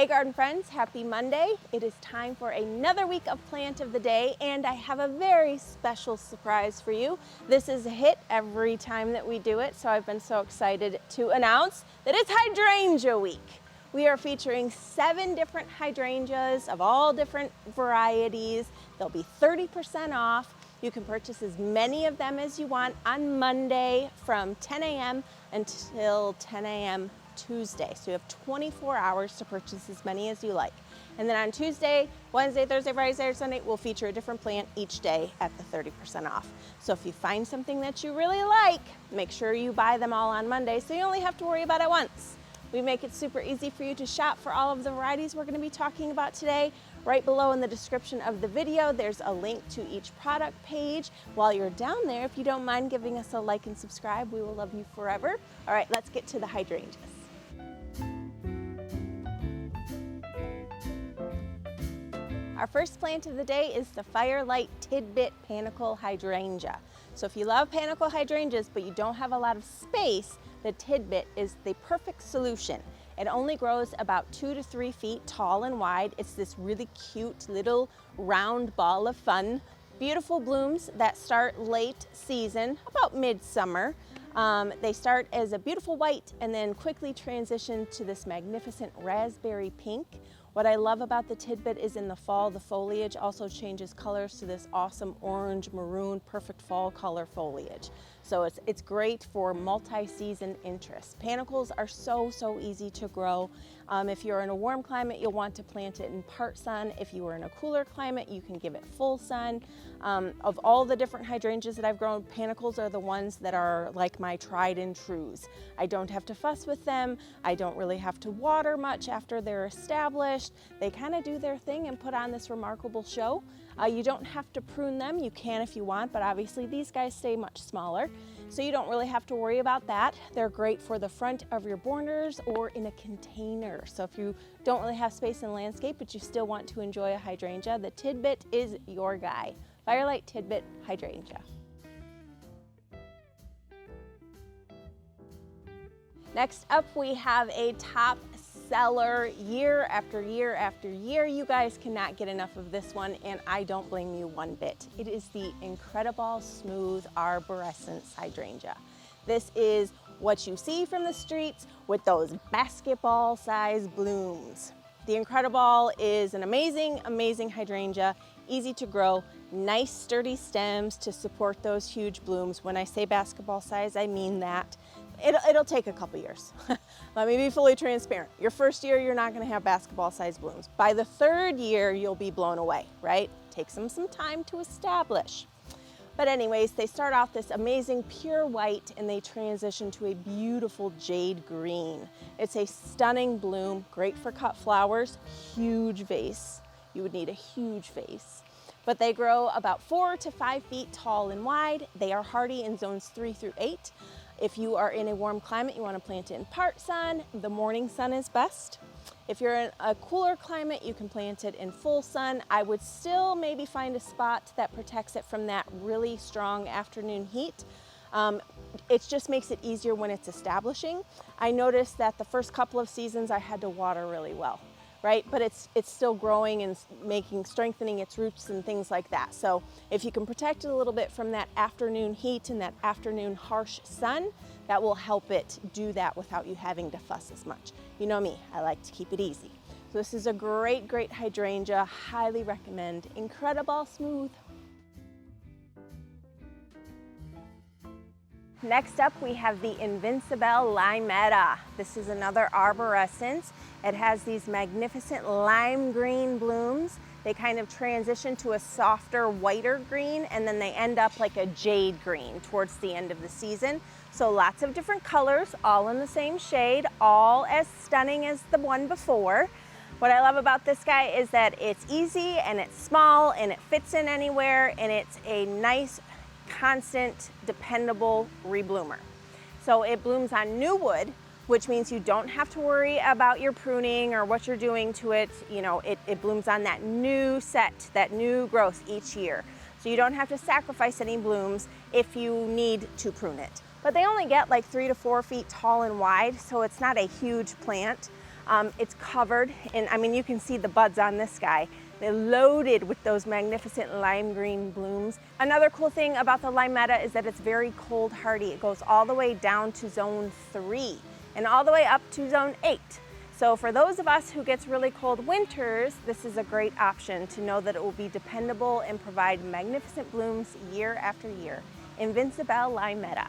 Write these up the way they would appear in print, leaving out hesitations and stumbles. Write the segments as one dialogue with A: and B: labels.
A: Hey garden friends, happy Monday. It is time for another week of Plant of the Day, and I have a very special surprise for you. This is a hit every time that we do it, so I've been so excited to announce that it's Hydrangea Week. We are featuring 7 different hydrangeas of all different varieties. They'll be 30% off. You can purchase as many of them as you want on Monday from 10 a.m. until 10 a.m. Tuesday. So you have 24 hours to purchase as many as you like. And then on Tuesday, Wednesday, Thursday, Friday, Saturday, Sunday, we'll feature a different plant each day at the 30% off. So if you find something that you really like, make sure you buy them all on Monday so you only have to worry about it once. We make it super easy for you to shop for all of the varieties we're going to be talking about today. Right below in the description of the video, there's a link to each product page. While you're down there, if you don't mind giving us a like and subscribe, we will love you forever. All right, let's get to the hydrangeas. Our first plant of the day is the Firelight Tidbit Panicle Hydrangea. So if you love panicle hydrangeas but you don't have a lot of space, the Tidbit is the perfect solution. It only grows about 2 to 3 feet tall and wide. It's this really cute little round ball of fun. Beautiful blooms that start late season, about midsummer. They start as a beautiful white and then quickly transition to this magnificent raspberry pink. What I love about the Tidbit is in the fall, the foliage also changes colors to this awesome orange, maroon, perfect fall color foliage. So it's great for multi-season interest. Panicles are so easy to grow. If you're in a warm climate, you'll want to plant it in part sun. If you were in a cooler climate, you can give it full sun. Of all the different hydrangeas that I've grown, panicles are the ones that are like my tried and trues. I don't have to fuss with them. I don't really have to water much after they're established. They kind of do their thing and put on this remarkable show. You don't have to prune them. You can if you want, but obviously these guys stay much smaller, so you don't really have to worry about that. They're great for the front of your borders or in a container. So if you don't really have space in landscape, but you still want to enjoy a hydrangea, the Tidbit is your guy. Firelight Tidbit Hydrangea. Next up, we have a top seller year after year after year. You guys cannot get enough of this one, and I don't blame you one bit. It is the Incrediball Smooth Arborescence Hydrangea. This is what you see from the streets with those basketball-sized blooms. The Incrediball is an amazing hydrangea, easy to grow, nice sturdy stems to support those huge blooms. When I say basketball size, I mean that. It'll take a couple years. Let me be fully transparent. Your first year, you're not gonna have basketball-sized blooms. By the 3rd year, you'll be blown away, right? Takes them some time to establish. But anyways, they start off this amazing pure white and they transition to a beautiful jade green. It's a stunning bloom, great for cut flowers, huge vase. You would need a huge vase. But they grow about 4 to 5 feet tall and wide. They are hardy in zones 3 through 8. If you are in a warm climate, you want to plant it in part sun. The morning sun is best. If you're in a cooler climate, you can plant it in full sun. I would still maybe find a spot that protects it from that really strong afternoon heat. It just makes it easier when it's establishing. I noticed that the first couple of seasons I had to water really well, right? But it's still growing and strengthening its roots and things like that. So if you can protect it a little bit from that afternoon heat and that afternoon harsh sun, that will help it do that without you having to fuss as much. You know me, I like to keep it easy. So this is a great hydrangea, highly recommend. Incrediball Smooth. Next up, we have the Invincibel Limea. This is another arborescence. It has these magnificent lime green blooms. They kind of transition to a softer, whiter green, and then they end up like a jade green towards the end of the season. So lots of different colors, all in the same shade, all as stunning as the one before. What I love about this guy is that it's easy and it's small and it fits in anywhere, and it's a nice, constant, dependable rebloomer. So it blooms on new wood, which means you don't have to worry about your pruning or what you're doing to it. You know, it blooms on that new set, that new growth each year. So you don't have to sacrifice any blooms if you need to prune it. But they only get like 3 to 4 feet tall and wide, so it's not a huge plant. It's covered in, I mean, you can see the buds on this guy. They're loaded with those magnificent lime green blooms. Another cool thing about the Limetta is that it's very cold hardy. It goes all the way down to zone 3 and all the way up to zone 8. So for those of us who gets really cold winters, this is a great option to know that it will be dependable and provide magnificent blooms year after year. Invincibel Limea.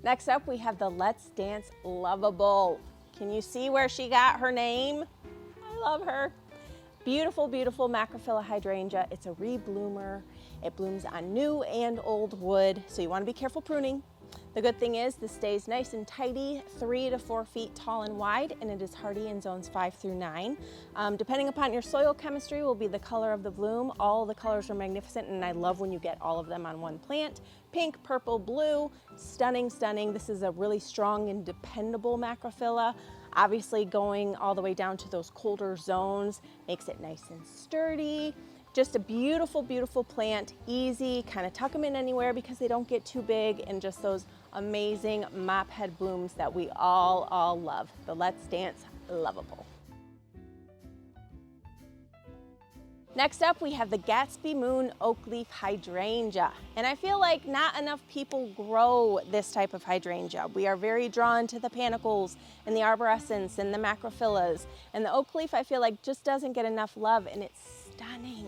A: Next up, we have the Let's Dance Lovable. Can you see where she got her name? I love her. Beautiful, beautiful Macrophylla hydrangea. It's a rebloomer. It blooms on new and old wood, so you want to be careful pruning. The good thing is this stays nice and tidy, 3 to 4 feet tall and wide, and it is hardy in zones 5 through 9. Depending upon your soil chemistry will be the color of the bloom. All the colors are magnificent, and I love when you get all of them on one plant. Pink, purple, blue, stunning, stunning. This is a really strong and dependable Macrophylla. Obviously going all the way down to those colder zones makes it nice and sturdy. Just a beautiful, beautiful plant, easy, kind of tuck them in anywhere because they don't get too big, and just those amazing mop head blooms that we all love. The Let's Dance Lovable. Next up, we have the Gatsby Moon Oak Leaf Hydrangea. And I feel like not enough people grow this type of hydrangea. We are very drawn to the panicles and the arborescens and the macrophyllas. And the oak leaf, I feel like, just doesn't get enough love, and it's stunning.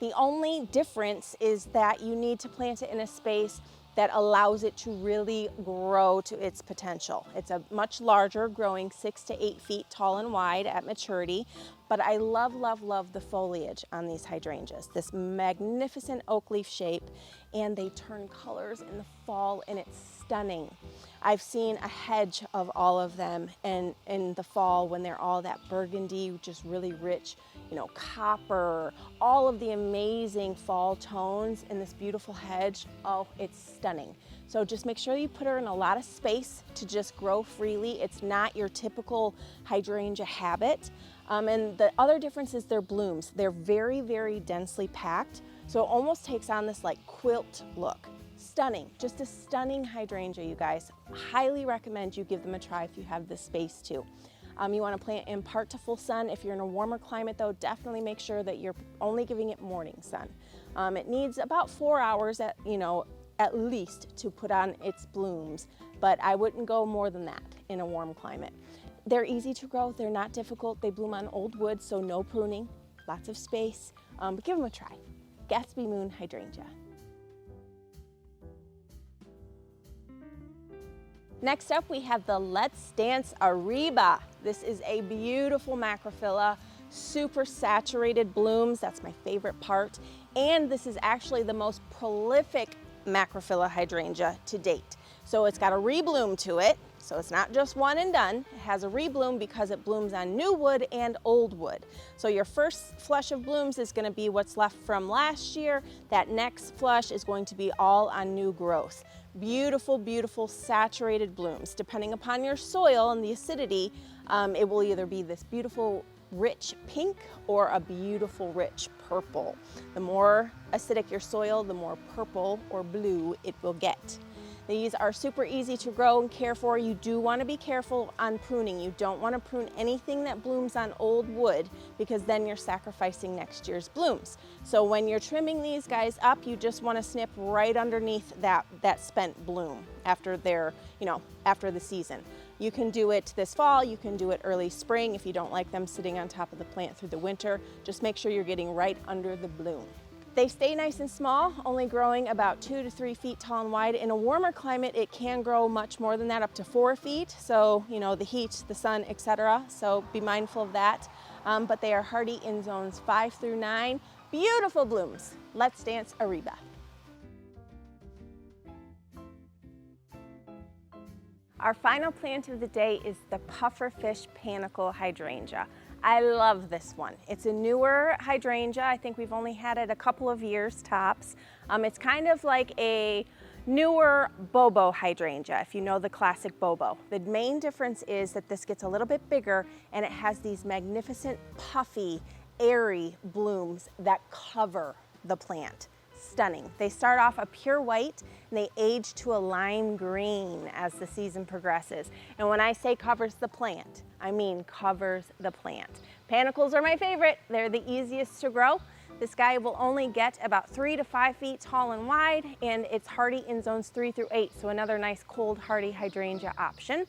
A: The only difference is that you need to plant it in a space that allows it to really grow to its potential. It's a much larger, growing 6 to 8 feet tall and wide at maturity, but I love, love, love the foliage on these hydrangeas. This magnificent oak leaf shape, and they turn colors in the fall, and it's stunning. I've seen a hedge of all of them, and in the fall when they're all that burgundy, just really rich, you know, copper, all of the amazing fall tones in this beautiful hedge. Oh, it's stunning. So just make sure you put her in a lot of space to just grow freely. It's not your typical hydrangea habit. And the other difference is their blooms. They're very, very densely packed, so it almost takes on this like quilt look. Stunning, just a stunning hydrangea, you guys. Highly recommend you give them a try if you have the space to. You want to plant in part to full sun. If you're in a warmer climate though, definitely make sure that you're only giving it morning sun. It needs about 4 hours at least to put on its blooms, but I wouldn't go more than that in a warm climate. They're easy to grow, they're not difficult. They bloom on old wood, so no pruning, lots of space, but give them a try. Gatsby Moon Hydrangea. Next up, we have the Let's Dance Ariba. This is a beautiful macrophylla, super saturated blooms. That's my favorite part. And this is actually the most prolific macrophylla hydrangea to date. So it's got a rebloom to it. So it's not just one and done. It has a rebloom because it blooms on new wood and old wood. So your first flush of blooms is going to be what's left from last year. That next flush is going to be all on new growth. Beautiful, beautiful saturated blooms. Depending upon your soil and the acidity, it will either be this beautiful rich pink or a beautiful rich purple. The more acidic your soil, the more purple or blue it will get. These are super easy to grow and care for. You do want to be careful on pruning. You don't want to prune anything that blooms on old wood because then you're sacrificing next year's blooms. So when you're trimming these guys up, you just want to snip right underneath that spent bloom after after the season. You can do it this fall, you can do it early spring if you don't like them sitting on top of the plant through the winter. Just make sure you're getting right under the bloom. They stay nice and small, only growing about 2 to 3 feet tall and wide. In a warmer climate, it can grow much more than that, up to 4 feet. So, the heat, the sun, etc. So be mindful of that. But they are hardy in zones 5 through 9. Beautiful blooms. Let's Dance Ariba. Our final plant of the day is the Pufferfish Hydrangea. I love this one. It's a newer hydrangea. I think we've only had it a couple of years tops. It's kind of like a newer Bobo hydrangea, if you know the classic Bobo. The main difference is that this gets a little bit bigger and it has these magnificent puffy, airy blooms that cover the plant. stunning. They start off a pure white and they age to a lime green as the season progresses. And when I say covers the plant, I mean covers the plant. Panicles are my favorite. They're the easiest to grow. This guy will only get about 3 to 5 feet tall and wide, and it's hardy in zones 3 through 8, so another nice cold hardy hydrangea option.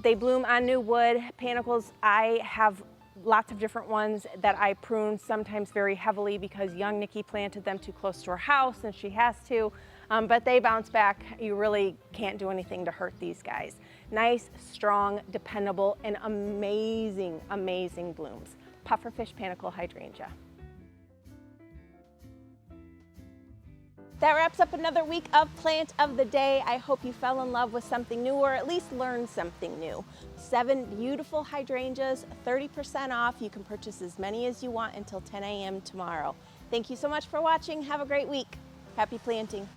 A: They bloom on new wood. Panicles, I have lots of different ones that I prune, sometimes very heavily because young Nikki planted them too close to her house and she has to, but they bounce back. You really can't do anything to hurt these guys. Nice, strong, dependable, and amazing, amazing blooms. Pufferfish Panicle Hydrangea. That wraps up another week of Plant of the Day. I hope you fell in love with something new, or at least learned something new. 7 beautiful hydrangeas, 30% off. You can purchase as many as you want until 10 a.m. tomorrow. Thank you so much for watching. Have a great week. Happy planting.